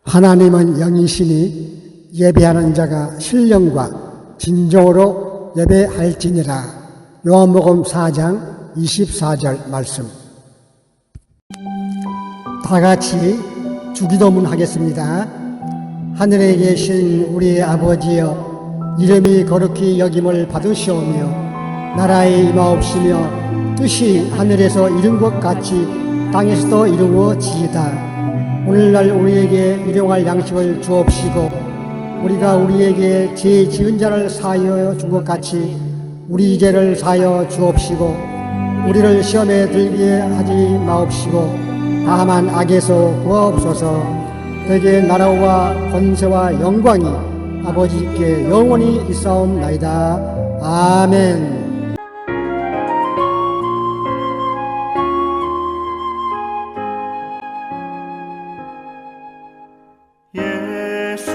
하나님은 영이시니 예배하는 자가 신령과 진정으로 예배할지니라. 요한복음 4장 24절 말씀. 다 같이 주기도문 하겠습니다. 하늘에 계신 우리 아버지여, 이름이 거룩히 여김을 받으시오며 나라의 임하옵시며 뜻이 하늘에서 이룬 것 같이 땅에서도 이루어지이다. 오늘날 우리에게 일용할 양식을 주옵시고 우리가 우리에게 죄 지은 자를 사하여 준 것 같이 우리 죄를 사하여 주옵시고 우리를 시험에 들게 하지 마옵시고 다만 악에서 구하옵소서. 대개 나라와 권세와 영광이 아버지께 영원히 있사옵나이다. 아멘. 예수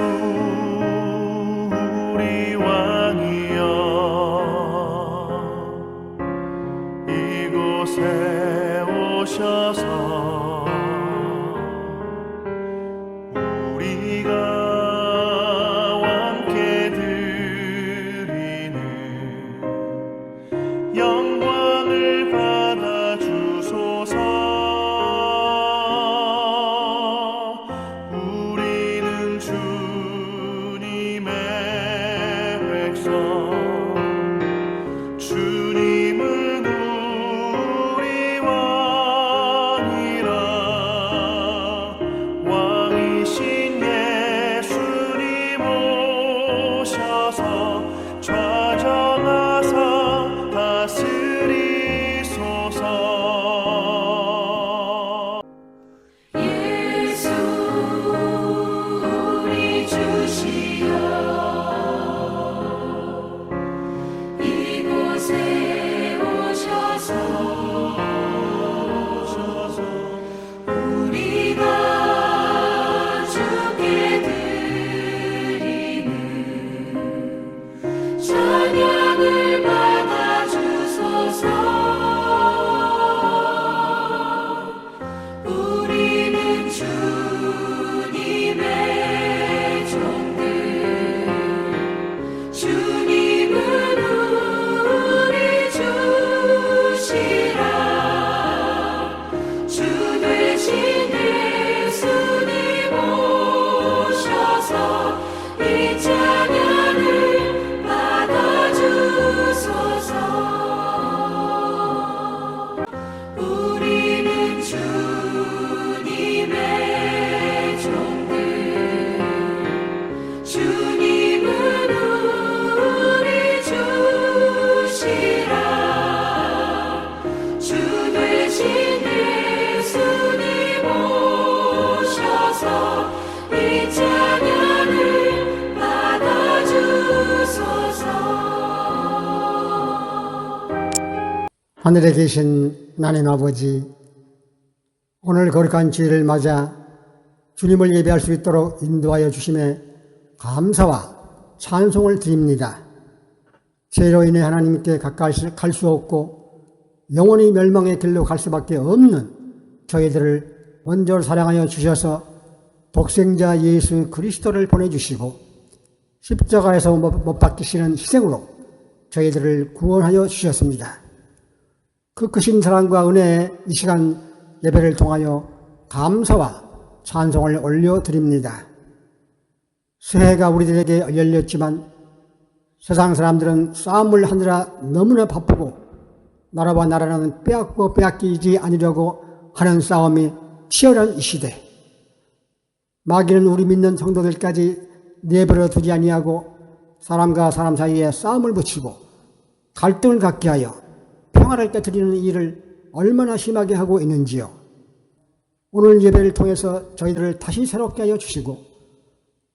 우리 왕이여, 이곳에 오셔서 우리가 함께 드리는 영광을 받아 주소서. 우리는 주님의 백성, 주님은 우리 왕이라. 왕이신 예수님 오셔서 좌정하사 다스리소서. 예수 우리 주시여, 이곳에 오셔서 우리가 주께 드리는 찬양을 받아 주소서. 우리는 주님의 종들, 주님은 우리 주시라. 주 되신 예수님 오셔서 이 찬양을 받아 주소서. 우리는 주님의 종들, 주님은 우리 주시라. 주 되신 예수님 오셔서 이 찬양을 받아 주소서. 하늘에 계신 하나님 아버지, 오늘 거룩한 주일을 맞아 주님을 예배할 수 있도록 인도하여 주심에 감사와 찬송을 드립니다. 죄로 인해 하나님께 가까이 갈 수 없고 영원히 멸망의 길로 갈 수밖에 없는 저희들을 먼저 사랑하여 주셔서 독생자 예수 그리스도를 보내주시고 십자가에서 못 박히시는 희생으로 저희들을 구원하여 주셨습니다. 그 크신 사랑과 은혜에 이 시간 예배를 통하여 감사와 찬송을 올려드립니다. 새해가 우리들에게 열렸지만 세상 사람들은 싸움을 하느라 너무나 바쁘고 나라와 나라는 빼앗고 빼앗기지 않으려고 하는 싸움이 치열한 이 시대. 마귀는 우리 믿는 성도들까지 내버려 두지 아니하고 사람과 사람 사이에 싸움을 붙이고 갈등을 갖게 하여 평화를 깨트리는 일을 얼마나 심하게 하고 있는지요. 오늘 예배를 통해서 저희들을 다시 새롭게 하여 주시고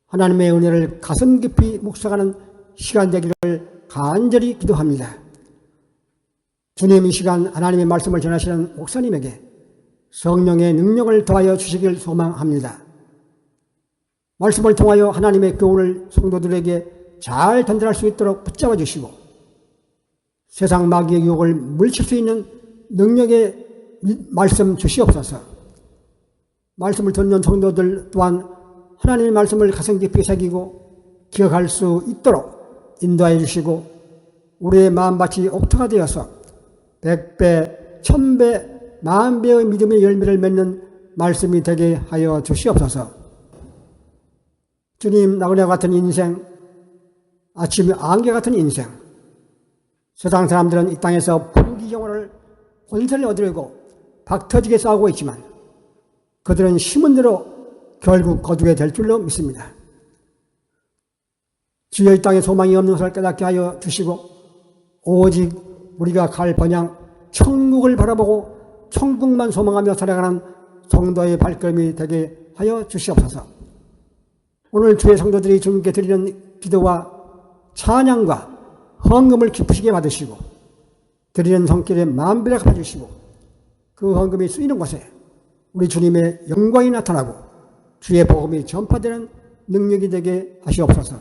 하나님의 은혜를 가슴 깊이 묵상하는 시간 되기를 간절히 기도합니다. 주님, 이 시간 하나님의 말씀을 전하시는 목사님에게 성령의 능력을 더하여 주시길 소망합니다. 말씀을 통하여 하나님의 교훈을 성도들에게 잘 전달할 수 있도록 붙잡아 주시고 세상 마귀의 유혹을 물칠 수 있는 능력의 말씀 주시옵소서. 말씀을 듣는 성도들 또한 하나님의 말씀을 가슴 깊이 새기고 기억할 수 있도록 인도하여 주시고 우리의 마음밭이 옥토가 되어서 100배, 1000배, 10,000배의 믿음의 열매를 맺는 말씀이 되게 하여 주시옵소서. 주님, 나그네 같은 인생, 아침 안개 같은 인생, 세상 사람들은 이 땅에서 부귀영화를 권세를 얻으려고 박터지게 싸우고 있지만 그들은 심은 대로 결국 거두게 될 줄로 믿습니다. 주여, 이 땅에 소망이 없는 것을 깨닫게 하여 주시고 오직 우리가 갈 번향 천국을 바라보고 천국만 소망하며 살아가는 성도의 발걸음이 되게 하여 주시옵소서. 오늘 주의 성도들이 주님께 드리는 기도와 찬양과 헌금을 기쁘시게 받으시고 드리는 성길에 만배를 갚아주시고 그 헌금이 쓰이는 곳에 우리 주님의 영광이 나타나고 주의 복음이 전파되는 능력이 되게 하시옵소서.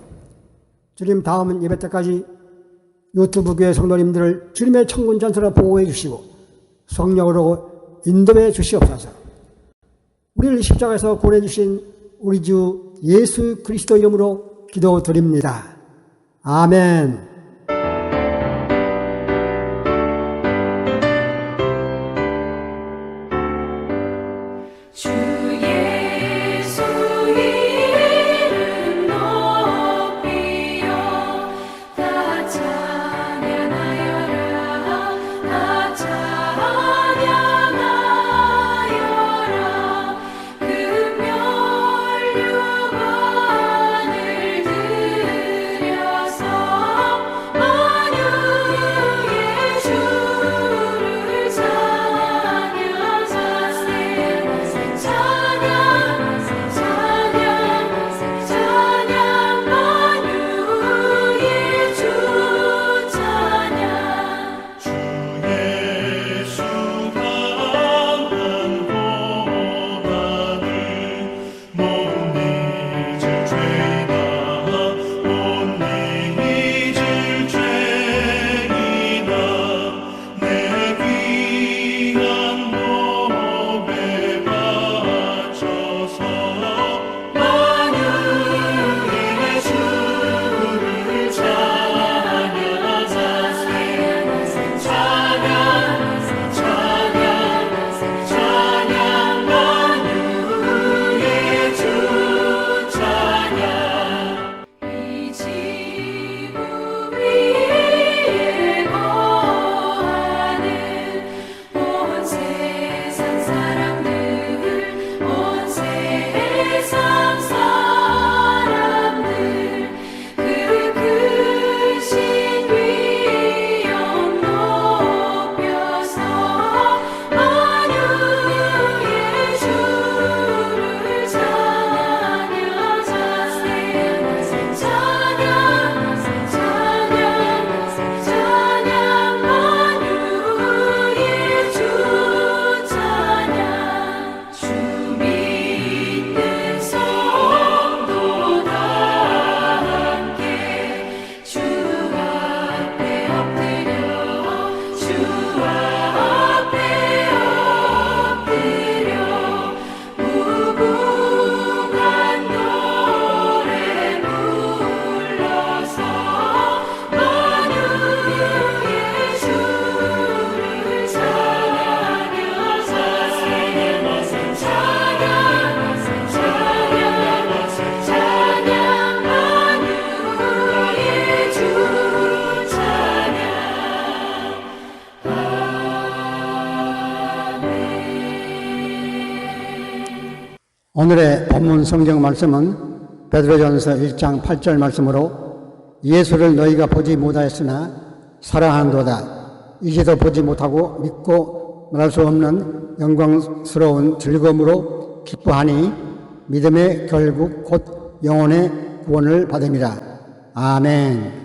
주님, 다음 예배 때까지 유튜브 교회 성도님들을 주님의 천군 전사로 보호해 주시고 성령으로 인도해 주시옵소서. 우리를 십자가에서 구원해 주신 우리 주 예수 그리스도 이름으로 기도드립니다. 아멘. 주 예수 이름 높이여 다 찬양하여라 다 찬양하여라 금멸류관을 들여서 만유의 주를 찬양하세 찬양 만유의 주 찬양 주 예수 강한 고난을 못 잊을 죄나 못 잊을 죄이나 내 귀한 몸에 바쳐서 만유의 주를 찬양하세 찬양 만유의 주 찬양 이 지구 위에 거하는 온 세상 사람들 온 세상 사람들 그 크신 위엄 높여서 만유의 주를 찬양하세 찬양 만유의 주 찬양 주 믿는 성도 다 함께 주 앞에 엎드려 주 앞에 엎드려 무궁한 노래 불러서 만유의 주를 찬양하세 찬양 만유의 주 찬양 오늘의 본문 성경 말씀은 베드로전서 1장 8절 말씀으로 예수를 너희가 보지 못하였으나 사랑하는도다. 이제도 보지 못하고 믿고 말할 수 없는 영광스러운 즐거움으로 기뻐하니 믿음의 결국 곧 영혼의 구원을 받음이라. 아멘.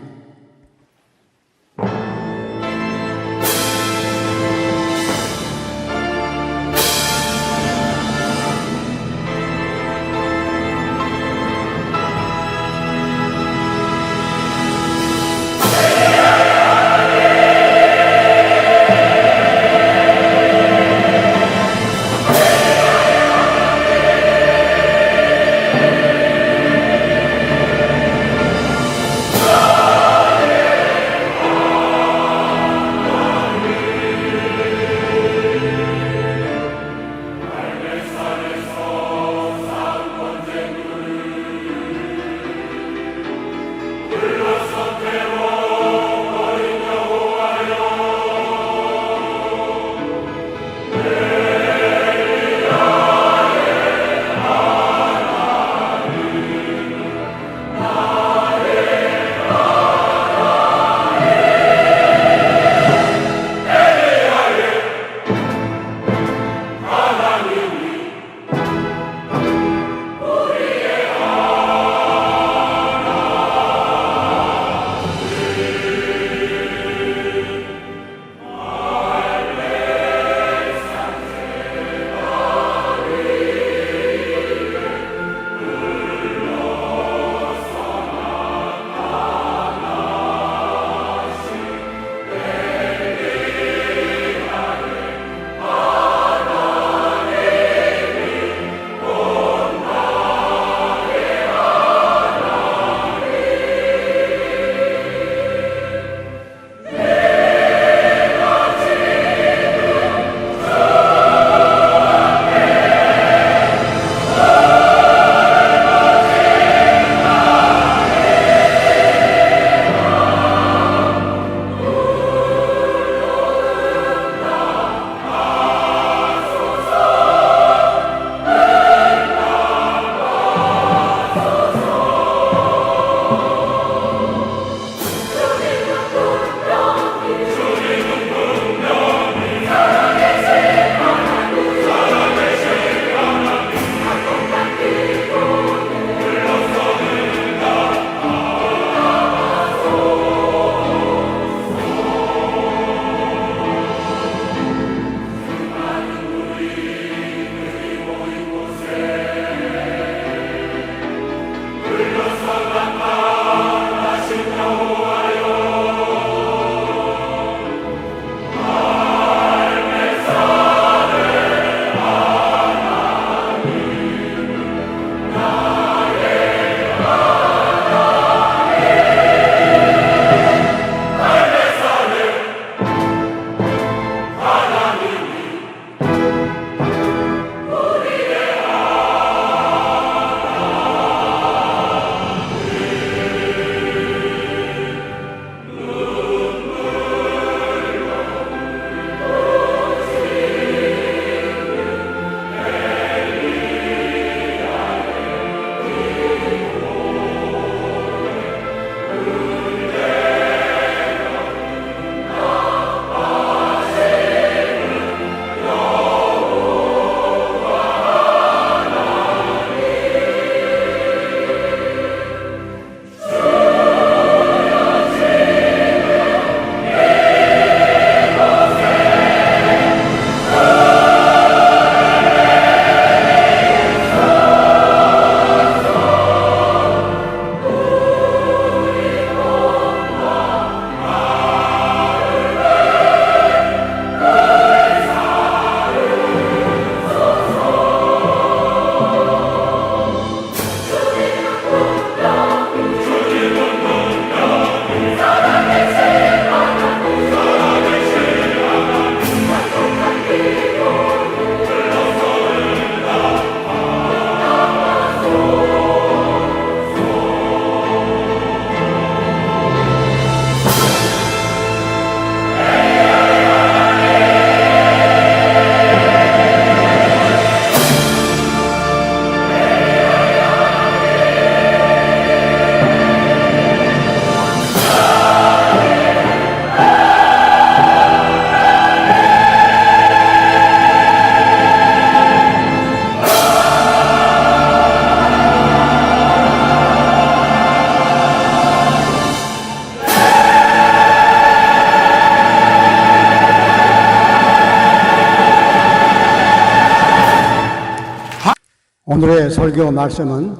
오늘의 설교 말씀은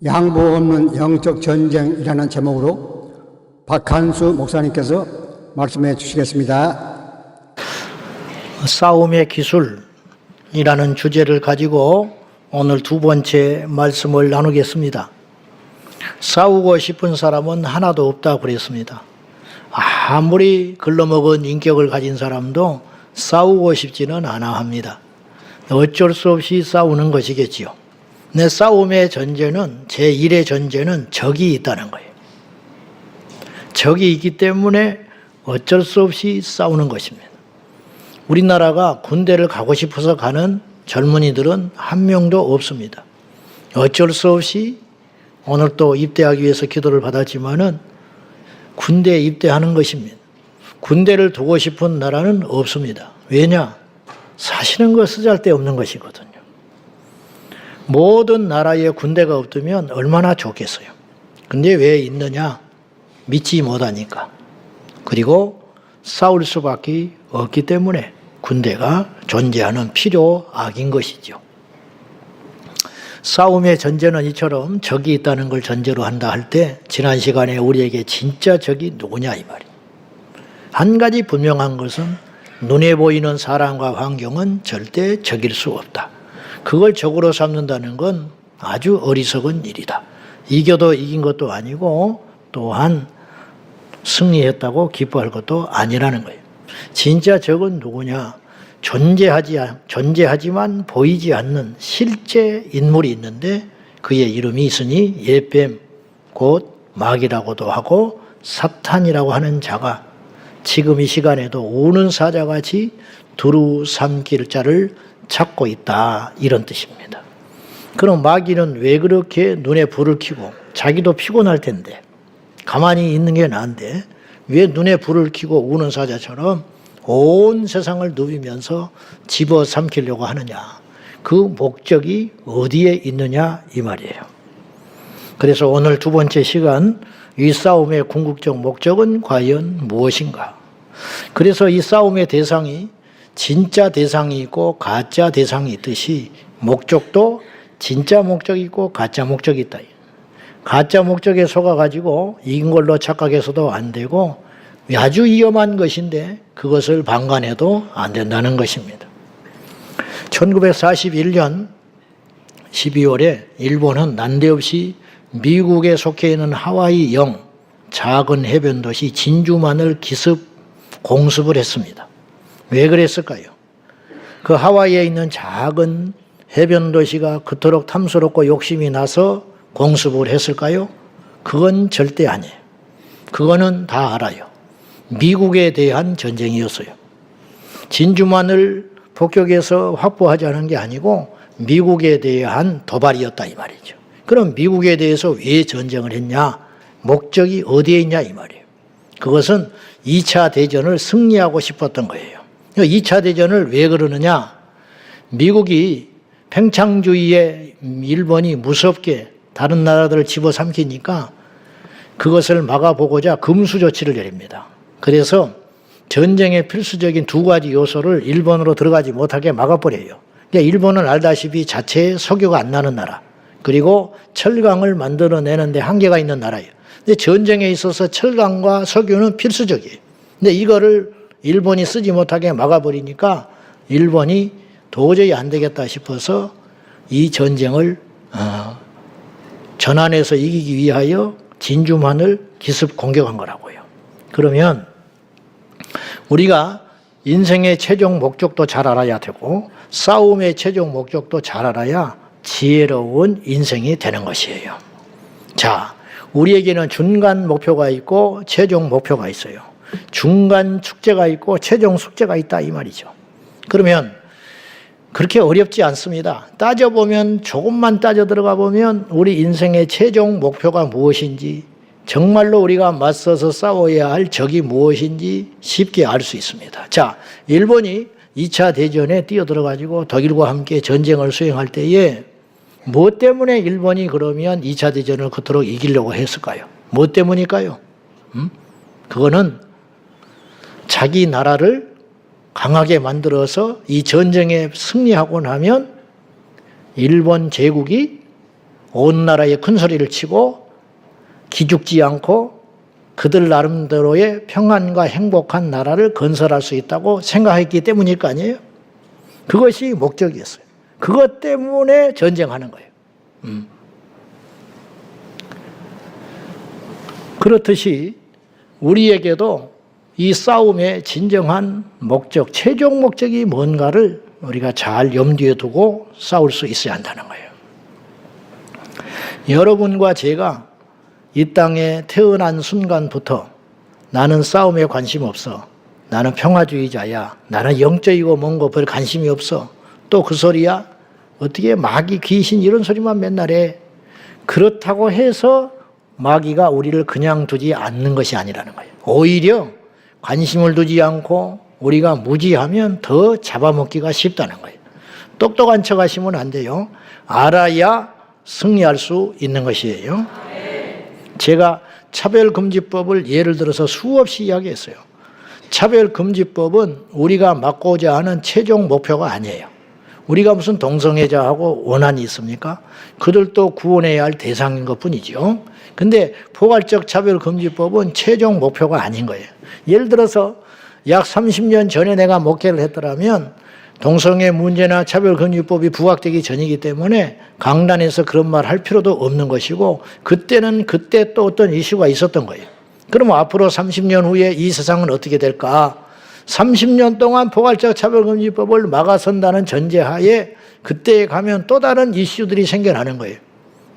양보 없는 영적 전쟁이라는 제목으로 박한수 목사님께서 말씀해 주시겠습니다. 싸움의 기술이라는 주제를 가지고 오늘 두 번째 말씀을 나누겠습니다. 싸우고 싶은 사람은 하나도 없다고 그랬습니다. 아무리 글러먹은 인격을 가진 사람도 싸우고 싶지는 않아 합니다. 어쩔 수 없이 싸우는 것이겠지요. 내 싸움의 전제는, 제1의 전제는 적이 있다는 거예요. 적이 있기 때문에 어쩔 수 없이 싸우는 것입니다. 우리나라가 군대를 가고 싶어서 가는 젊은이들은 한 명도 없습니다. 어쩔 수 없이 오늘 또 입대하기 위해서 기도를 받았지만은 군대에 입대하는 것입니다. 군대를 두고 싶은 나라는 없습니다. 왜냐? 사시는 거 쓰잘데없는 것이거든요. 모든 나라에 군대가 없으면 얼마나 좋겠어요. 근데 왜 있느냐? 믿지 못하니까. 그리고 싸울 수밖에 없기 때문에 군대가 존재하는 필요악인 것이죠. 싸움의 전제는 이처럼 적이 있다는 걸 전제로 한다 할 때 지난 시간에 우리에게 진짜 적이 누구냐 이 말이에요. 한 가지 분명한 것은 눈에 보이는 사람과 환경은 절대 적일 수 없다. 그걸 적으로 삼는다는 건 아주 어리석은 일이다. 이겨도 이긴 것도 아니고 또한 승리했다고 기뻐할 것도 아니라는 거예요. 진짜 적은 누구냐? 존재하지만 보이지 않는 실제 인물이 있는데 그의 이름이 있으니 옛뱀 곧 마귀라고도 하고 사탄이라고 하는 자가 지금 이 시간에도 우는 사자같이 두루 삼킬 자를 찾고 있다, 이런 뜻입니다. 그럼 마귀는 왜 그렇게 눈에 불을 켜고, 자기도 피곤할 텐데 가만히 있는 게 나은데 왜 눈에 불을 켜고 우는 사자처럼 온 세상을 누비면서 집어삼키려고 하느냐? 그 목적이 어디에 있느냐 이 말이에요. 그래서 오늘 두 번째 시간, 이 싸움의 궁극적 목적은 과연 무엇인가? 그래서 이 싸움의 대상이 진짜 대상이 있고 가짜 대상이 있듯이 목적도 진짜 목적이 있고 가짜 목적이 있다. 가짜 목적에 속아가지고 이긴 걸로 착각해서도 안 되고 아주 위험한 것인데 그것을 방관해도 안 된다는 것입니다. 1941년 12월에 일본은 난데없이 미국에 속해 있는 하와이형 작은 해변 도시 진주만을 기습 공습을 했습니다. 왜 그랬을까요? 그 하와이에 있는 작은 해변 도시가 그토록 탐스럽고 욕심이 나서 공습을 했을까요? 그건 절대 아니에요. 그거는 다 알아요. 미국에 대한 전쟁이었어요. 진주만을 폭격해서 확보하자는 게 아니고 미국에 대한 도발이었다 이 말이죠. 그럼 미국에 대해서 왜 전쟁을 했냐? 목적이 어디에 있냐 이 말이에요. 그것은 2차 대전을 승리하고 싶었던 거예요. 2차 대전을 왜 그러느냐? 미국이 팽창주의에 일본이 무섭게 다른 나라들을 집어삼키니까 그것을 막아보고자 금수 조치를 내립니다. 그래서 전쟁의 필수적인 두 가지 요소를 일본으로 들어가지 못하게 막아버려요. 그러니까 일본은 알다시피 자체의 석유가 안 나는 나라, 그리고 철강을 만들어내는데 한계가 있는 나라예요. 근데 전쟁에 있어서 철강과 석유는 필수적이에요. 근데 이거를 일본이 쓰지 못하게 막아버리니까 일본이 도저히 안 되겠다 싶어서 이 전쟁을 전환해서 이기기 위하여 진주만을 기습 공격한 거라고요. 그러면 우리가 인생의 최종 목적도 잘 알아야 되고 싸움의 최종 목적도 잘 알아야 지혜로운 인생이 되는 것이에요. 자, 우리에게는 중간 목표가 있고 최종 목표가 있어요. 중간 축제가 있고 최종 숙제가 있다 이 말이죠. 그러면 그렇게 어렵지 않습니다. 따져보면, 조금만 따져 들어가 보면 우리 인생의 최종 목표가 무엇인지, 정말로 우리가 맞서서 싸워야 할 적이 무엇인지 쉽게 알 수 있습니다. 자, 일본이 2차 대전에 뛰어들어가지고 독일과 함께 전쟁을 수행할 때에 뭐 때문에 일본이 그러면 2차 대전을 그토록 이기려고 했을까요? 뭐 때문일까요? 그거는 자기 나라를 강하게 만들어서 이 전쟁에 승리하고 나면 일본 제국이 온 나라에 큰 소리를 치고 기죽지 않고 그들 나름대로의 평안과 행복한 나라를 건설할 수 있다고 생각했기 때문일 거 아니에요? 그것이 목적이었어요. 그것 때문에 전쟁하는 거예요. 그렇듯이 우리에게도 이 싸움의 진정한 목적, 최종 목적이 뭔가를 우리가 잘 염두에 두고 싸울 수 있어야 한다는 거예요. 여러분과 제가 이 땅에 태어난 순간부터 나는 싸움에 관심 없어. 나는 평화주의자야. 나는 영적이고 뭔고 별 관심이 없어. 또 그 소리야? 어떻게 마귀, 귀신 이런 소리만 맨날 해. 그렇다고 해서 마귀가 우리를 그냥 두지 않는 것이 아니라는 거예요. 오히려 관심을 두지 않고 우리가 무지하면 더 잡아먹기가 쉽다는 거예요. 똑똑한 척 하시면 안 돼요. 알아야 승리할 수 있는 것이에요. 제가 차별금지법을 예를 들어서 수없이 이야기했어요. 차별금지법은 우리가 막고자 하는 최종 목표가 아니에요. 우리가 무슨 동성애자하고 원한이 있습니까? 그들도 구원해야 할 대상인 것뿐이죠. 근데 포괄적 차별금지법은 최종 목표가 아닌 거예요. 예를 들어서 약 30년 전에 내가 목회를 했더라면 동성애 문제나 차별금지법이 부각되기 전이기 때문에 강단에서 그런 말 할 필요도 없는 것이고 그때는 그때 또 어떤 이슈가 있었던 거예요. 그러면 앞으로 30년 후에 이 세상은 어떻게 될까? 30년 동안 포괄적 차별금지법을 막아선다는 전제하에 그때에 가면 또 다른 이슈들이 생겨나는 거예요.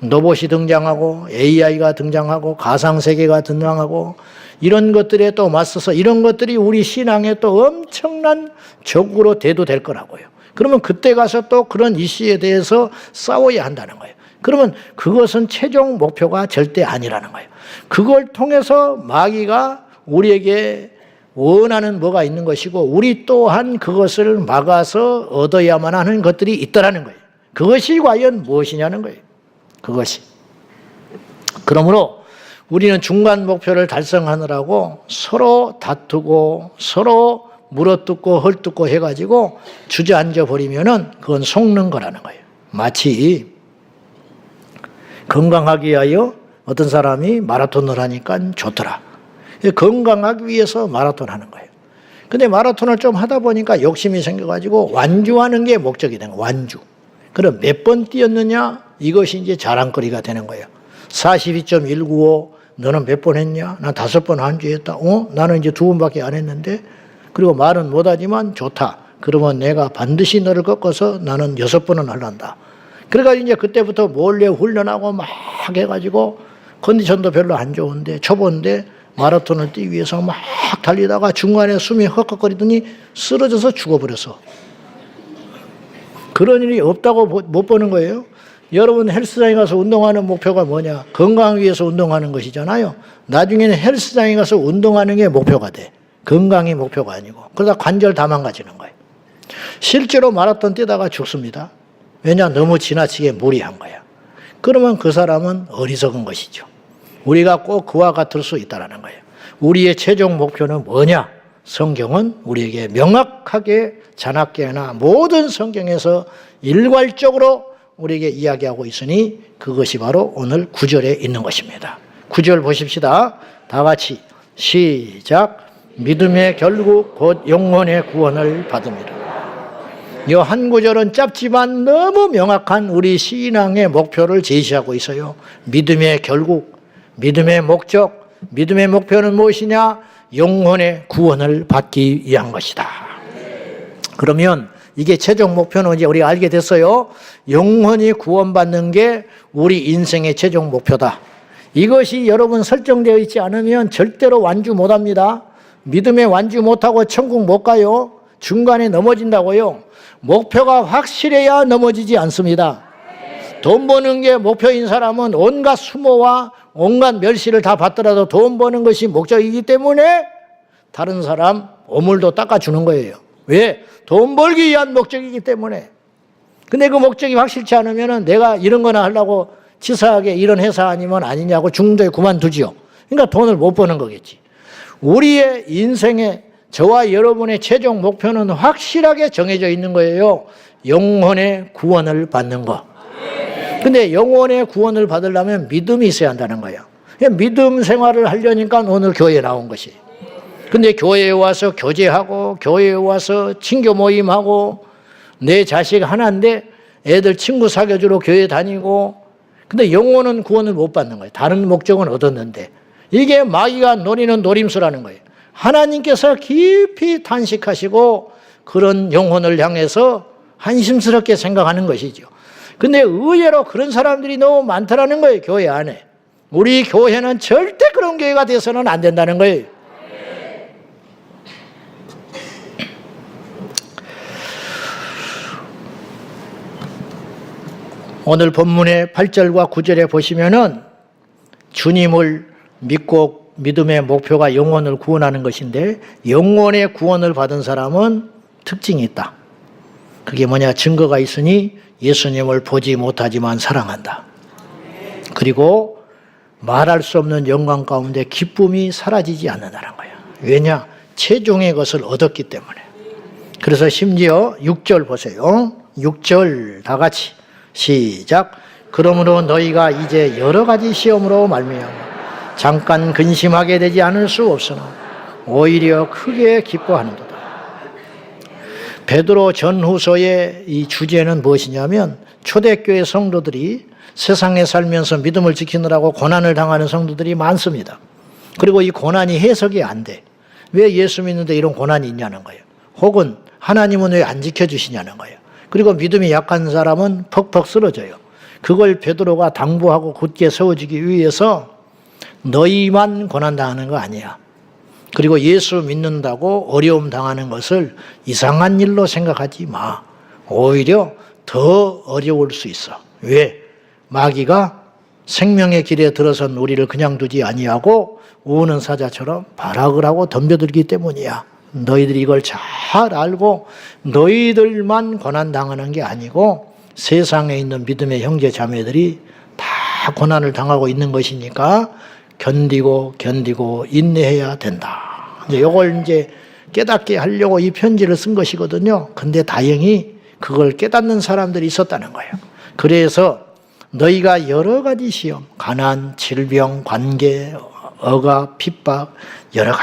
로봇이 등장하고 AI가 등장하고 가상세계가 등장하고 이런 것들에 또 맞서서 이런 것들이 우리 신앙에 또 엄청난 적으로 대두될 거라고요. 그러면 그때 가서 또 그런 이슈에 대해서 싸워야 한다는 거예요. 그러면 그것은 최종 목표가 절대 아니라는 거예요. 그걸 통해서 마귀가 우리에게 원하는 뭐가 있는 것이고 우리 또한 그것을 막아서 얻어야만 하는 것들이 있더라는 거예요. 그것이 과연 무엇이냐는 거예요. 그것이. 그러므로 우리는 중간 목표를 달성하느라고 서로 다투고 서로 물어뜯고 헐뜯고 해가지고 주저앉아 버리면은 그건 속는 거라는 거예요. 마치 건강하기 위하여 어떤 사람이 마라톤을 하니까 좋더라. 건강하기 위해서 마라톤 하는 거예요. 근데 마라톤을 좀 하다 보니까 욕심이 생겨가지고 완주하는 게 목적이 되는 거예요. 완주. 그럼 몇 번 뛰었느냐? 이것이 이제 자랑거리가 되는 거예요. 42.195 너는 몇 번 했냐? 난 5번 완주했다. 나는 이제 2번밖에 안 했는데 그리고 말은 못하지만 좋다. 그러면 내가 반드시 너를 꺾어서 나는 6번은 하란다. 그래가지고 이제 그때부터 몰래 훈련하고 막 해가지고 컨디션도 별로 안 좋은데 초보인데 마라톤을 뛰기 위해서 막 달리다가 중간에 숨이 헉헉거리더니 쓰러져서 죽어버렸어. 그런 일이 없다고 못 보는 거예요. 여러분 헬스장에 가서 운동하는 목표가 뭐냐? 건강을 위해서 운동하는 것이잖아요. 나중에는 헬스장에 가서 운동하는 게 목표가 돼. 건강이 목표가 아니고. 그러다 관절 다 망가지는 거예요. 실제로 마라톤 뛰다가 죽습니다. 왜냐? 너무 지나치게 무리한 거야. 그러면 그 사람은 어리석은 것이죠. 우리가 꼭 그와 같을 수 있다는 거예요. 우리의 최종 목표는 뭐냐? 성경은 우리에게 명확하게 자나깨나 모든 성경에서 일괄적으로 우리에게 이야기하고 있으니 그것이 바로 오늘 9절에 있는 것입니다. 9절 보십시다. 다 같이 시작. 믿음의 결국 곧 영혼의 구원을 받음이라. 이 한 구절은 짧지만 너무 명확한 우리 신앙의 목표를 제시하고 있어요. 믿음의 결국, 믿음의 목적, 믿음의 목표는 무엇이냐? 영혼의 구원을 받기 위한 것이다. 그러면 이게 최종 목표는 이제 우리가 알게 됐어요. 영혼이 구원받는 게 우리 인생의 최종 목표다. 이것이 여러분 설정되어 있지 않으면 절대로 완주 못합니다. 믿음에 완주 못하고 천국 못 가요. 중간에 넘어진다고요. 목표가 확실해야 넘어지지 않습니다. 돈 버는 게 목표인 사람은 온갖 수모와 온갖 멸시를 다 받더라도 돈 버는 것이 목적이기 때문에 다른 사람 오물도 닦아주는 거예요. 왜? 돈 벌기 위한 목적이기 때문에. 근데 그 목적이 확실치 않으면 내가 이런 거나 하려고 치사하게 이런 회사 아니면 아니냐고 중도에 그만두지요. 그러니까 돈을 못 버는 거겠지. 우리의 인생에 저와 여러분의 최종 목표는 확실하게 정해져 있는 거예요. 영혼의 구원을 받는 것. 근데 영혼의 구원을 받으려면 믿음이 있어야 한다는 거예요. 믿음 생활을 하려니까 오늘 교회에 나온 것이. 근데 교회에 와서 교제하고 교회에 와서 친교 모임하고 내 자식 하나인데 애들 친구 사귀어주러 교회 다니고 근데 영혼은 구원을 못 받는 거예요. 다른 목적은 얻었는데 이게 마귀가 노리는 노림수라는 거예요. 하나님께서 깊이 탄식하시고 그런 영혼을 향해서 한심스럽게 생각하는 것이죠. 근데 의외로 그런 사람들이 너무 많더라는 거예요. 교회 안에. 우리 교회는 절대 그런 교회가 돼서는 안 된다는 거예요. 오늘 본문의 8절과 9절에 보시면은 주님을 믿고 믿음의 목표가 영혼을 구원하는 것인데 영혼의 구원을 받은 사람은 특징이 있다. 그게 뭐냐? 증거가 있으니 예수님을 보지 못하지만 사랑한다. 그리고 말할 수 없는 영광 가운데 기쁨이 사라지지 않는다는 거예요. 왜냐? 최종의 것을 얻었기 때문에. 그래서 심지어 6절 보세요. 6절 다 같이 시작. 그러므로 너희가 이제 여러 가지 시험으로 말미암아 잠깐 근심하게 되지 않을 수 없으나 오히려 크게 기뻐하는도다. 베드로 전후서의 이 주제는 무엇이냐면 초대교회 성도들이 세상에 살면서 믿음을 지키느라고 고난을 당하는 성도들이 많습니다. 그리고 이 고난이 해석이 안 돼. 왜 예수 믿는데 이런 고난이 있냐는 거예요. 혹은 하나님은 왜 안 지켜주시냐는 거예요. 그리고 믿음이 약한 사람은 퍽퍽 쓰러져요. 그걸 베드로가 당부하고 굳게 세워주기 위해서 너희만 고난당하는 거 아니야. 그리고 예수 믿는다고 어려움 당하는 것을 이상한 일로 생각하지 마. 오히려 더 어려울 수 있어. 왜? 마귀가 생명의 길에 들어선 우리를 그냥 두지 아니하고 우는 사자처럼 발악을 하고 덤벼들기 때문이야. 너희들이 이걸 잘 알고 너희들만 고난당하는 게 아니고 세상에 있는 믿음의 형제 자매들이 다 고난을 당하고 있는 것이니까 견디고 인내해야 된다. 이걸 이제 깨닫게 하려고 이 편지를 쓴 것이거든요. 근데 다행히 그걸 깨닫는 사람들이 있었다는 거예요. 그래서 너희가 여러 가지 시험, 가난, 질병, 관계, 억압, 핍박, 여러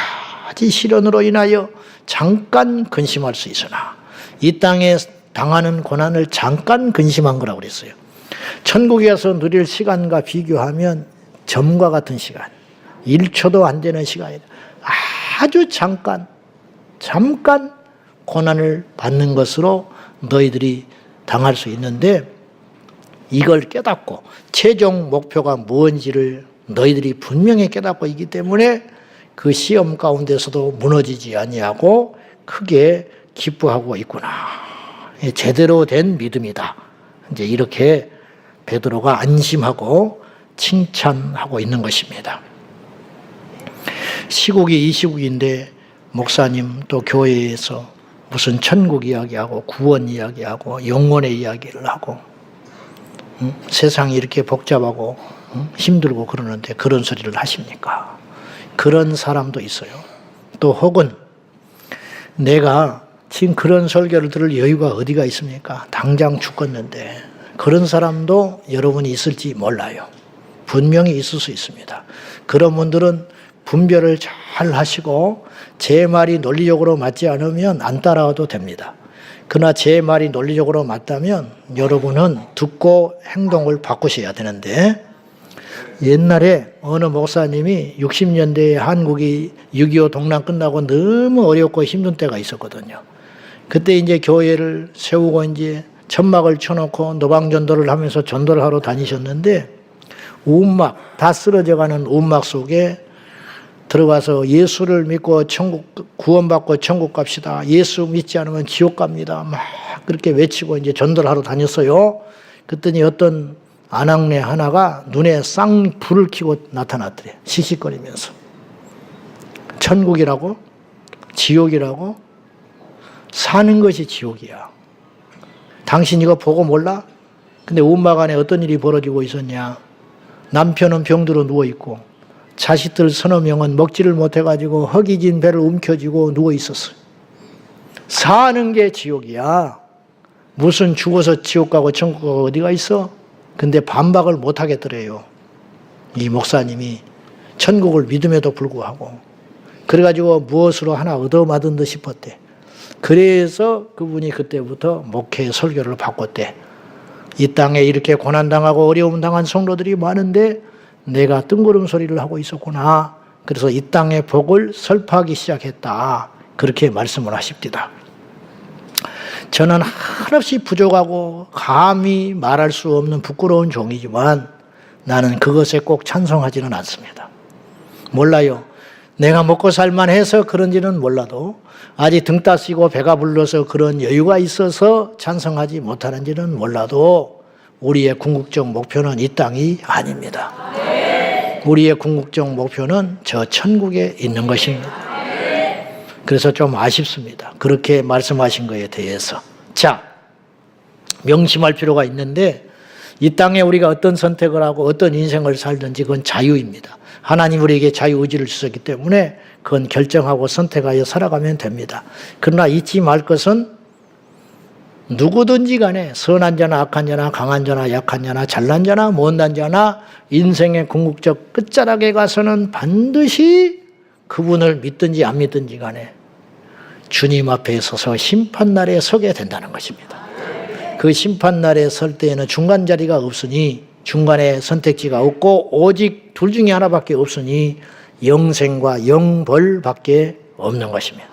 가지 시련으로 인하여 잠깐 근심할 수 있으나 이 땅에 당하는 고난을 잠깐 근심한 거라고 그랬어요. 천국에 가서 누릴 시간과 비교하면 점과 같은 시간, 1초도 안 되는 시간이다. 아주 잠깐 고난을 받는 것으로 너희들이 당할 수 있는데 이걸 깨닫고 최종 목표가 무엇인지를 너희들이 분명히 깨닫고 있기 때문에 그 시험 가운데서도 무너지지 아니하고 크게 기뻐하고 있구나. 제대로 된 믿음이다. 이제 이렇게 베드로가 안심하고 칭찬하고 있는 것입니다. 시국이 이 시국인데 목사님 또 교회에서 무슨 천국 이야기하고 구원 이야기하고 영혼의 이야기를 하고 세상이 이렇게 복잡하고 힘들고 그러는데 그런 소리를 하십니까? 그런 사람도 있어요. 또 혹은 내가 지금 그런 설교를 들을 여유가 어디가 있습니까? 당장 죽겠는데 그런 사람도 여러분이 있을지 몰라요. 분명히 있을 수 있습니다. 그런 분들은 분별을 잘 하시고 제 말이 논리적으로 맞지 않으면 안 따라와도 됩니다. 그러나 제 말이 논리적으로 맞다면 여러분은 듣고 행동을 바꾸셔야 되는데 옛날에 어느 목사님이 60년대에 한국이 6.25 동란 끝나고 너무 어렵고 힘든 때가 있었거든요. 그때 이제 교회를 세우고 이제 천막을 쳐놓고 노방전도를 하면서 전도를 하러 다니셨는데 움막, 다 쓰러져가는 움막 속에 들어가서 예수를 믿고 천국, 구원받고 천국 갑시다. 예수 믿지 않으면 지옥 갑니다. 막 그렇게 외치고 이제 전도를 하러 다녔어요. 그랬더니 어떤 아낙네 하나가 눈에 쌍불을 켜고 나타났더래. 씩씩거리면서. 천국이라고? 지옥이라고? 사는 것이 지옥이야. 당신 이거 보고 몰라? 근데 움막 안에 어떤 일이 벌어지고 있었냐? 남편은 병들어 누워있고 자식들 서너 명은 먹지를 못해가지고 허기진 배를 움켜쥐고 누워있었어요. 사는 게 지옥이야. 무슨 죽어서 지옥 가고 천국 가고 어디가 있어? 근데 반박을 못 하겠더래요. 이 목사님이 천국을 믿음에도 불구하고. 그래가지고 무엇으로 하나 얻어맞은 듯 싶었대. 그래서 그분이 그때부터 목회 설교를 바꿨대. 이 땅에 이렇게 고난당하고 어려움 당한 성도들이 많은데 내가 뜬구름 소리를 하고 있었구나. 그래서 이 땅의 복을 설파하기 시작했다. 그렇게 말씀을 하십니다. 저는 한없이 부족하고 감히 말할 수 없는 부끄러운 종이지만 나는 그것에 꼭 찬성하지는 않습니다. 몰라요. 내가 먹고 살만해서 그런지는 몰라도 아직 등 따시고 배가 불러서 그런 여유가 있어서 찬성하지 못하는지는 몰라도 우리의 궁극적 목표는 이 땅이 아닙니다. 우리의 궁극적 목표는 저 천국에 있는 것입니다. 그래서 좀 아쉽습니다. 그렇게 말씀하신 것에 대해서. 자, 명심할 필요가 있는데 이 땅에 우리가 어떤 선택을 하고 어떤 인생을 살든지 그건 자유입니다. 하나님 우리에게 자유의지를 주셨기 때문에 그건 결정하고 선택하여 살아가면 됩니다. 그러나 잊지 말 것은 누구든지 간에 선한 자나 악한 자나 강한 자나 약한 자나 잘난 자나 못난 자나 인생의 궁극적 끝자락에 가서는 반드시 그분을 믿든지 안 믿든지 간에 주님 앞에 서서 심판날에 서게 된다는 것입니다. 그 심판날에 설 때에는 중간 자리가 없으니 중간에 선택지가 없고 오직 둘 중에 하나밖에 없으니 영생과 영벌밖에 없는 것입니다.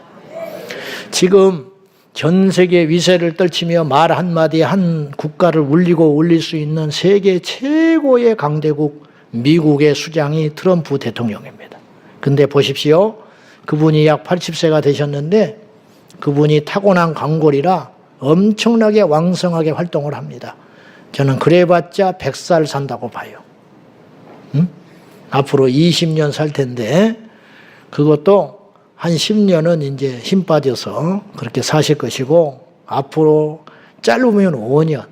지금 전 세계 위세를 떨치며 말 한마디에 한 국가를 울리고 울릴 수 있는 세계 최고의 강대국 미국의 수장이 트럼프 대통령입니다. 근데 보십시오. 그분이 약 80세가 되셨는데 그분이 타고난 강골이라 엄청나게 왕성하게 활동을 합니다. 저는 그래봤자 100살 산다고 봐요. 응? 앞으로 20년 살 텐데 그것도 한 10년은 이제 힘 빠져서 그렇게 사실 것이고 앞으로 짧으면 5년,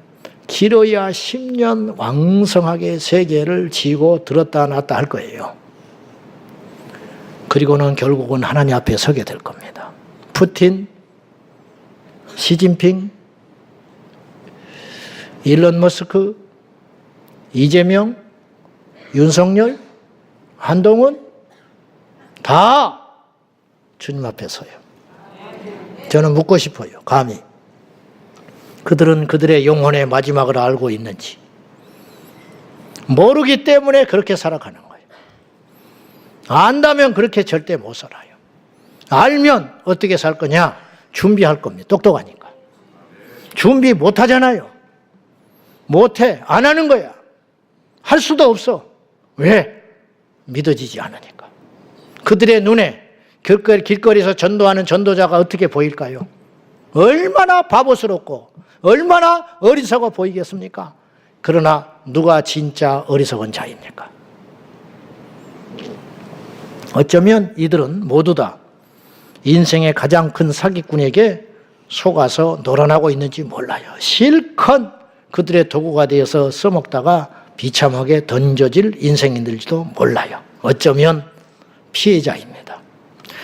길어야 10년 왕성하게 세계를 쥐고 들었다 놨다 할 거예요. 그리고는 결국은 하나님 앞에 서게 될 겁니다. 푸틴, 시진핑, 일론 머스크, 이재명, 윤석열, 한동훈 다 주님 앞에 서요. 저는 묻고 싶어요. 감히 그들은 그들의 영혼의 마지막을 알고 있는지 모르기 때문에 그렇게 살아가는 거예요. 안다면 그렇게 절대 못 살아요. 알면 어떻게 살 거냐? 준비할 겁니다. 똑똑하니까. 준비 못 하잖아요. 못해. 안 하는 거야. 할 수도 없어. 왜? 믿어지지 않으니까. 그들의 눈에 길거리에서 전도하는 전도자가 어떻게 보일까요? 얼마나 바보스럽고 얼마나 어리석어 보이겠습니까? 그러나 누가 진짜 어리석은 자입니까? 어쩌면 이들은 모두 다 인생의 가장 큰 사기꾼에게 속아서 놀아나고 있는지 몰라요. 실컷 그들의 도구가 되어서 써먹다가 비참하게 던져질 인생인들지도 몰라요. 어쩌면 피해자입니다.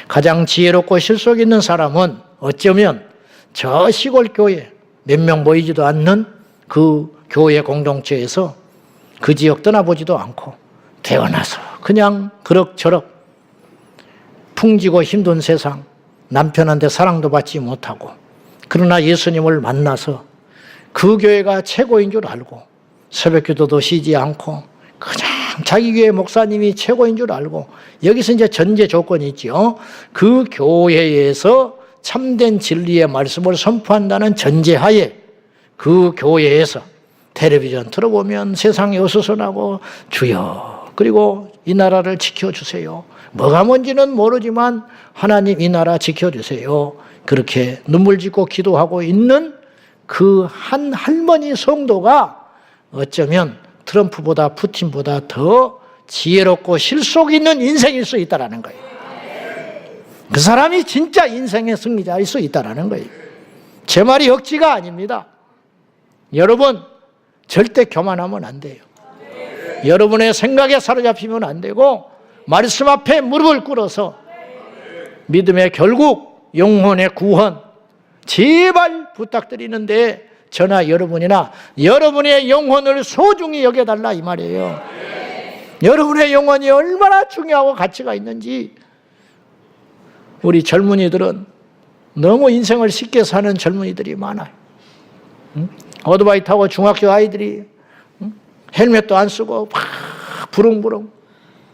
가장 지혜롭고 실속 있는 사람은 어쩌면 저 시골 교회 몇 명 모이지도 않는 그 교회 공동체에서 그 지역 떠나보지도 않고 태어나서 그냥 그럭저럭 풍지고 힘든 세상 남편한테 사랑도 받지 못하고 그러나 예수님을 만나서 그 교회가 최고인 줄 알고 새벽기도도 쉬지 않고 그냥 자기 교회 목사님이 최고인 줄 알고 여기서 이제 전제 조건이 있죠. 그 교회에서 참된 진리의 말씀을 선포한다는 전제하에 그 교회에서 텔레비전 틀어보면 세상이 어수선하고 주여 그리고 이 나라를 지켜주세요. 뭐가 뭔지는 모르지만 하나님 이 나라 지켜주세요. 그렇게 눈물 짓고 기도하고 있는 그 한 할머니 성도가 어쩌면 트럼프보다 푸틴보다 더 지혜롭고 실속 있는 인생일 수 있다는 거예요. 그 사람이 진짜 인생의 승리자일 수 있다는 거예요. 제 말이 억지가 아닙니다. 여러분 절대 교만하면 안 돼요. 여러분의 생각에 사로잡히면 안 되고 말씀 앞에 무릎을 꿇어서 믿음의 결국 영혼의 구원 제발 부탁드리는데 저나 여러분이나 여러분의 영혼을 소중히 여겨달라 이 말이에요. 여러분의 영혼이 얼마나 중요하고 가치가 있는지. 우리 젊은이들은 너무 인생을 쉽게 사는 젊은이들이 많아요. 오토바이 타고 중학교 아이들이 헬멧도 안 쓰고 막 부릉부릉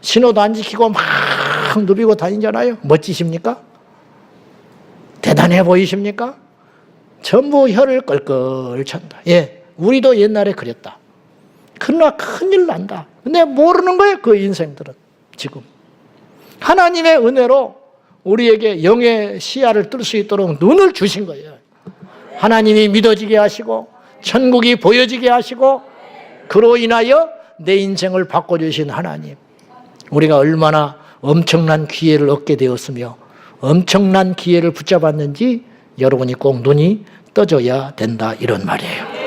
신호도 안 지키고 막 누비고 다니잖아요. 멋지십니까? 대단해 보이십니까? 전부 혀를 끌끌 찬다. 예, 우리도 옛날에 그랬다. 그러나 큰일 난다. 근데 모르는 거예요, 그 인생들은. 지금 하나님의 은혜로 우리에게 영의 시야를 뜰 수 있도록 눈을 주신 거예요. 하나님이 믿어지게 하시고 천국이 보여지게 하시고 그로 인하여 내 인생을 바꿔주신 하나님. 우리가 얼마나 엄청난 기회를 얻게 되었으며 엄청난 기회를 붙잡았는지 여러분이 꼭 눈이 떠져야 된다 이런 말이에요.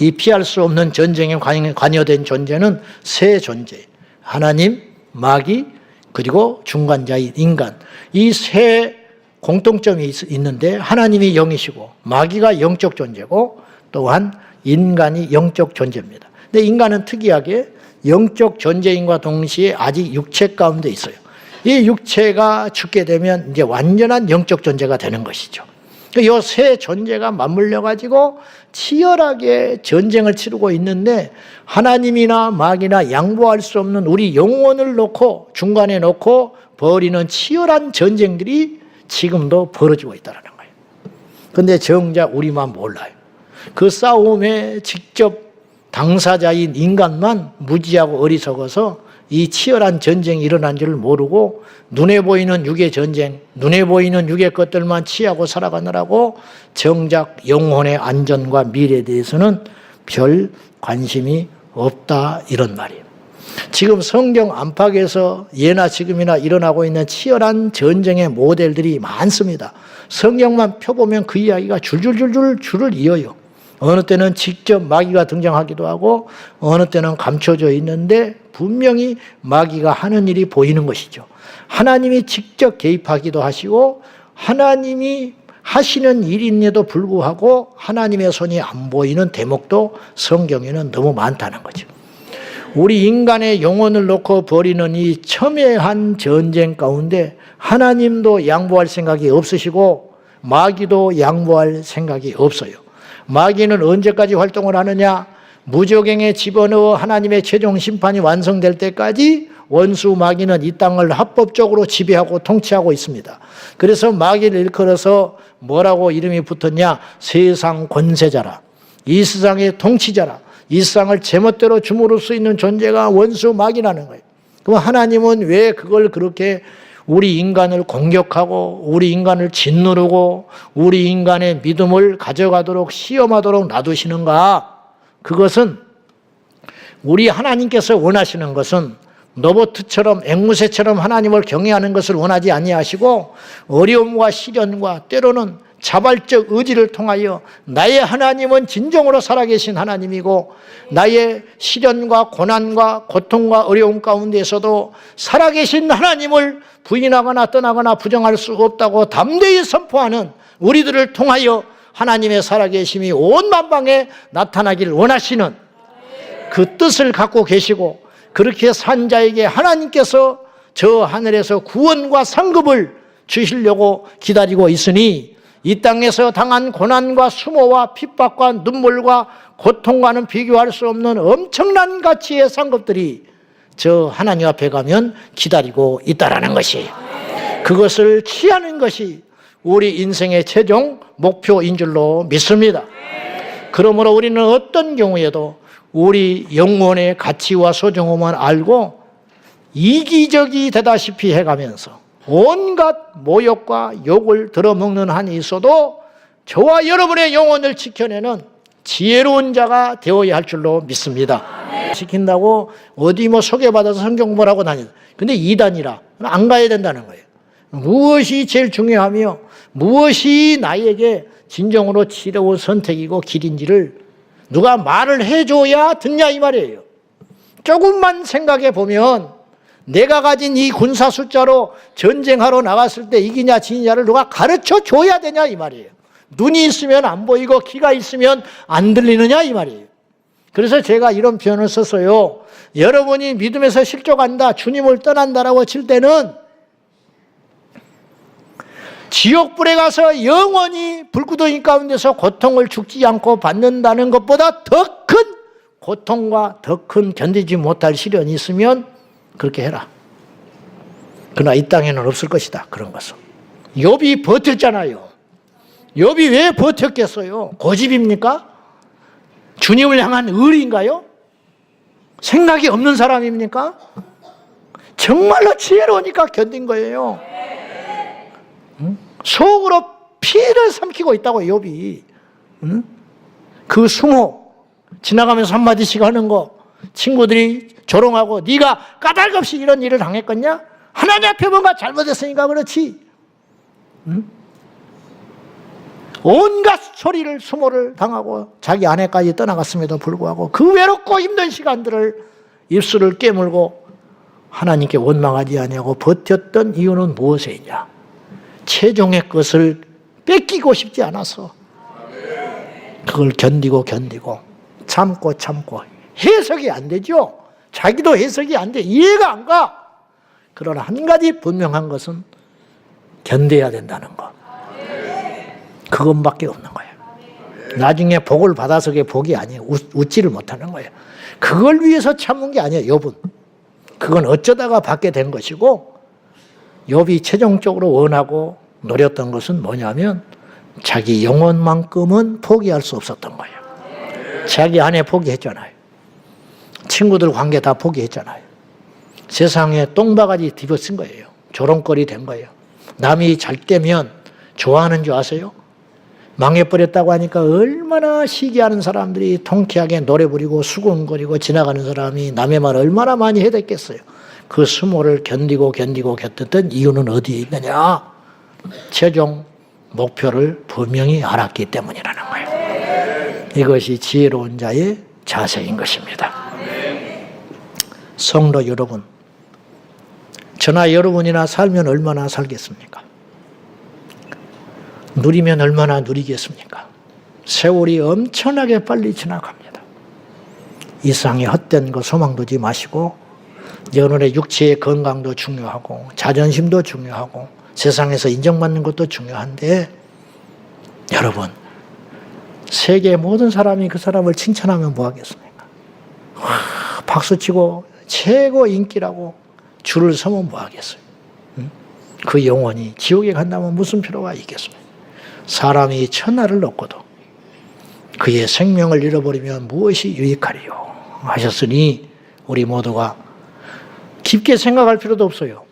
이 피할 수 없는 전쟁에 관여된 존재는 세 존재. 하나님, 마귀, 그리고 중간자인 인간. 이 세 공통점이 있는데 하나님이 영이시고 마귀가 영적 존재고 또한 인간이 영적 존재입니다. 근데 인간은 특이하게 영적 존재인과 동시에 아직 육체 가운데 있어요. 이 육체가 죽게 되면 이제 완전한 영적 존재가 되는 것이죠. 이 세 존재가 맞물려 가지고 치열하게 전쟁을 치르고 있는데 하나님이나 마귀나 양보할 수 없는 우리 영혼을 놓고 중간에 놓고 벌이는 치열한 전쟁들이 지금도 벌어지고 있다는 거예요. 그런데 정작 우리만 몰라요. 그 싸움에 직접 당사자인 인간만 무지하고 어리석어서 이 치열한 전쟁이 일어난 줄 모르고 눈에 보이는 육의 전쟁, 눈에 보이는 육의 것들만 취하고 살아가느라고 정작 영혼의 안전과 미래에 대해서는 별 관심이 없다 이런 말이에요. 지금 성경 안팎에서 예나 지금이나 일어나고 있는 치열한 전쟁의 모델들이 많습니다. 성경만 펴보면 그 이야기가 줄을 이어요. 어느 때는 직접 마귀가 등장하기도 하고 어느 때는 감춰져 있는데 분명히 마귀가 하는 일이 보이는 것이죠. 하나님이 직접 개입하기도 하시고 하나님이 하시는 일임에도 불구하고 하나님의 손이 안 보이는 대목도 성경에는 너무 많다는 거죠. 우리 인간의 영혼을 놓고 벌이는 이 첨예한 전쟁 가운데 하나님도 양보할 생각이 없으시고 마귀도 양보할 생각이 없어요. 마귀는 언제까지 활동을 하느냐? 무저갱에 집어넣어 하나님의 최종 심판이 완성될 때까지 원수 마귀는 이 땅을 합법적으로 지배하고 통치하고 있습니다. 그래서 마귀를 일컬어서 뭐라고 이름이 붙었냐? 세상 권세자라. 이 세상의 통치자라. 이 세상을 제멋대로 주무를 수 있는 존재가 원수 마귀라는 거예요. 그럼 하나님은 왜 그걸 그렇게 우리 인간을 공격하고 우리 인간을 짓누르고 우리 인간의 믿음을 가져가도록 시험하도록 놔두시는가? 그것은 우리 하나님께서 원하시는 것은 로봇처럼 앵무새처럼 하나님을 경외하는 것을 원하지 아니하시고 어려움과 시련과 때로는 자발적 의지를 통하여 나의 하나님은 진정으로 살아계신 하나님이고 나의 시련과 고난과 고통과 어려움 가운데서도 살아계신 하나님을 부인하거나 떠나거나 부정할 수 없다고 담대히 선포하는 우리들을 통하여 하나님의 살아계심이 온 만방에 나타나기를 원하시는 그 뜻을 갖고 계시고 그렇게 산 자에게 하나님께서 저 하늘에서 구원과 상급을 주시려고 기다리고 있으니 이 땅에서 당한 고난과 수모와 핍박과 눈물과 고통과는 비교할 수 없는 엄청난 가치의 상급들이 저 하나님 앞에 가면 기다리고 있다라는 것이 그것을 취하는 것이 우리 인생의 최종 목표인 줄로 믿습니다. 그러므로 우리는 어떤 경우에도 우리 영혼의 가치와 소중함을 알고 이기적이 되다시피 해가면서 온갖 모욕과 욕을 들어먹는 한이 있어도 저와 여러분의 영혼을 지켜내는 지혜로운 자가 되어야 할 줄로 믿습니다. 지킨다고 어디 뭐 소개받아서 성경 공부를 하고 다니는 근데 이단이라 안 가야 된다는 거예요. 무엇이 제일 중요하며 무엇이 나에게 진정으로 지혜로운 선택이고 길인지를 누가 말을 해줘야 듣냐 이 말이에요. 조금만 생각해 보면 내가 가진 이 군사 숫자로 전쟁하러 나갔을 때 이기냐 지느냐를 누가 가르쳐 줘야 되냐 이 말이에요. 눈이 있으면 안 보이고 귀가 있으면 안 들리느냐 이 말이에요. 그래서 제가 이런 표현을 썼어요. 여러분이 믿음에서 실족한다, 주님을 떠난다라고 칠 때는 지옥불에 가서 영원히 불구덩이 가운데서 고통을 죽지 않고 받는다는 것보다 더 큰 고통과 더 큰 견디지 못할 시련이 있으면 그렇게 해라. 그러나 이 땅에는 없을 것이다. 그런 것은. 욥이 버텼잖아요. 욥이 왜 버텼겠어요? 고집입니까? 주님을 향한 의리인가요? 생각이 없는 사람입니까? 정말로 지혜로우니까 견딘 거예요. 속으로 피를 삼키고 있다고 욥이. 그 수모 지나가면서 한마디씩 하는 거 친구들이 조롱하고 네가 까닭없이 이런 일을 당했겠냐? 하나님 앞에 뭔가 잘못했으니까 그렇지. 온갖 소리를 수모를 당하고 자기 아내까지 떠나갔음에도 불구하고 그 외롭고 힘든 시간들을 입술을 깨물고 하나님께 원망하지 아니하고 버텼던 이유는 무엇이냐? 최종의 것을 뺏기고 싶지 않아서 그걸 견디고 참고 해석이 안 되죠. 자기도 해석이 안 돼. 이해가 안 가. 그러나 한 가지 분명한 것은 견뎌야 된다는 것. 그것밖에 없는 거예요. 나중에 복을 받아서 그게 복이 아니에요. 웃지를 못하는 거예요. 그걸 위해서 참은 게 아니에요. 욥은. 그건 어쩌다가 받게 된 것이고 욥이 최종적으로 원하고 노렸던 것은 뭐냐면 자기 영혼만큼은 포기할 수 없었던 거예요. 자기 아내 포기했잖아요. 친구들 관계 다 포기했잖아요. 세상에 똥바가지 뒤집어쓴 거예요. 조롱거리 된 거예요. 남이 잘 되면 좋아하는 줄 아세요? 망해버렸다고 하니까 얼마나 시기하는 사람들이 통쾌하게 노래 부르고 수군거리고 지나가는 사람이 남의 말 얼마나 많이 해댔겠어요. 그 수모를 견디고 견뎠던 이유는 어디에 있느냐? 최종 목표를 분명히 알았기 때문이라는 거예요. 이것이 지혜로운 자의 자세인 것입니다. 성도 여러분, 저나 여러분이나 살면 얼마나 살겠습니까? 누리면 얼마나 누리겠습니까? 세월이 엄청나게 빨리 지나갑니다. 이 세상에 헛된 거 소망 두지 마시고 여러분의 육체의 건강도 중요하고 자존심도 중요하고 세상에서 인정받는 것도 중요한데 여러분 세계 모든 사람이 그 사람을 칭찬하면 뭐 하겠습니까? 박수치고 최고 인기라고 줄을 서면 뭐 하겠어요? 그 영혼이 지옥에 간다면 무슨 필요가 있겠습니까? 사람이 천하를 얻고도 그의 생명을 잃어버리면 무엇이 유익하리요? 하셨으니 우리 모두가 깊게 생각할 필요도 없어요.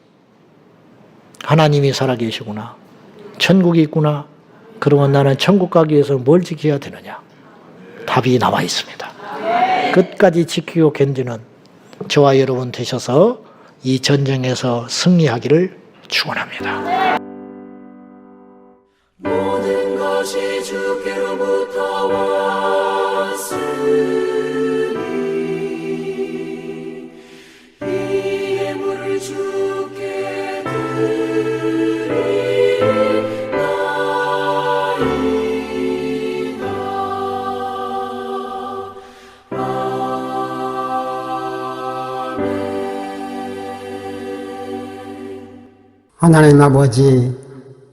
하나님이 살아계시구나. 천국이 있구나. 그러면 나는 천국 가기 위해서 뭘 지켜야 되느냐? 답이 나와 있습니다. 끝까지 지키고 견디는 저와 여러분 되셔서 이 전쟁에서 승리하기를 축원합니다. 모든 것이 주께로부터 왔으니 이 예물을 주께 드리나이다. 아멘. 하나님 아버지,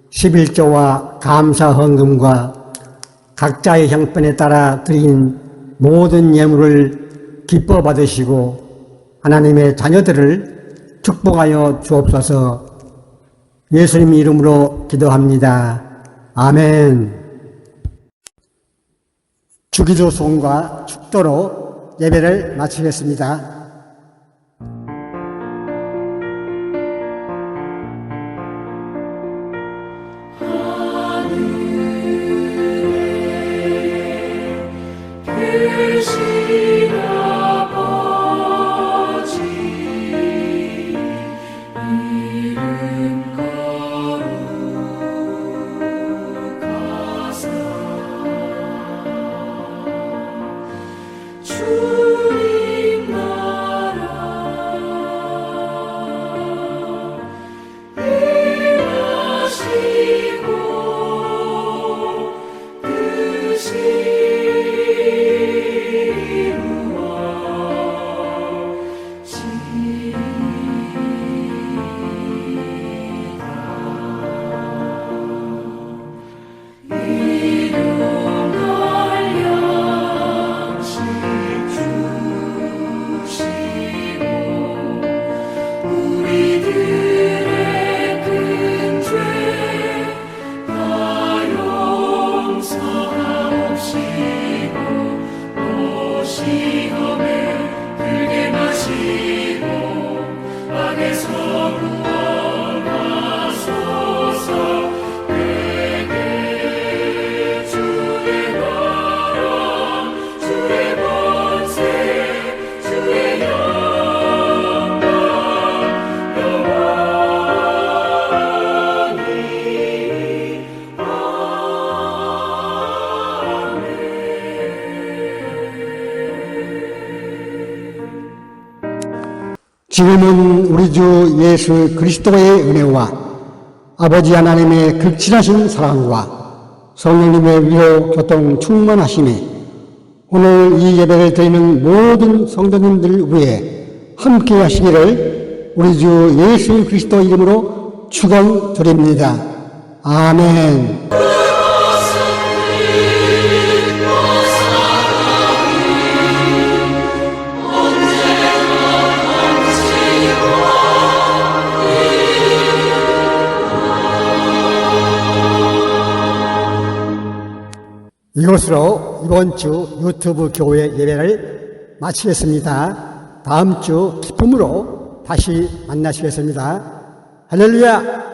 11조와 감사 헌금과 각자의 형편에 따라 드린 모든 예물을 기뻐 받으시고 하나님의 자녀들을 축복하여 주옵소서. 예수님 이름으로 기도합니다. 아멘. 주기도 송과 축도로 예배를 마치겠습니다. 계신 아버지 이름 거룩하사 주님 나라 임하시고 지금은 우리 주 예수 그리스도의 은혜와 아버지 하나님의 극진하신 사랑과 성령님의 위로 교통 충만하심에 오늘 이 예배를 드리는 모든 성도님들 위해 함께 하시기를 우리 주 예수 그리스도 이름으로 축원드립니다. 아멘. 이것으로 이번 주 유튜브 교회 예배를 마치겠습니다. 다음 주 기쁨으로 다시 만나시겠습니다. 할렐루야!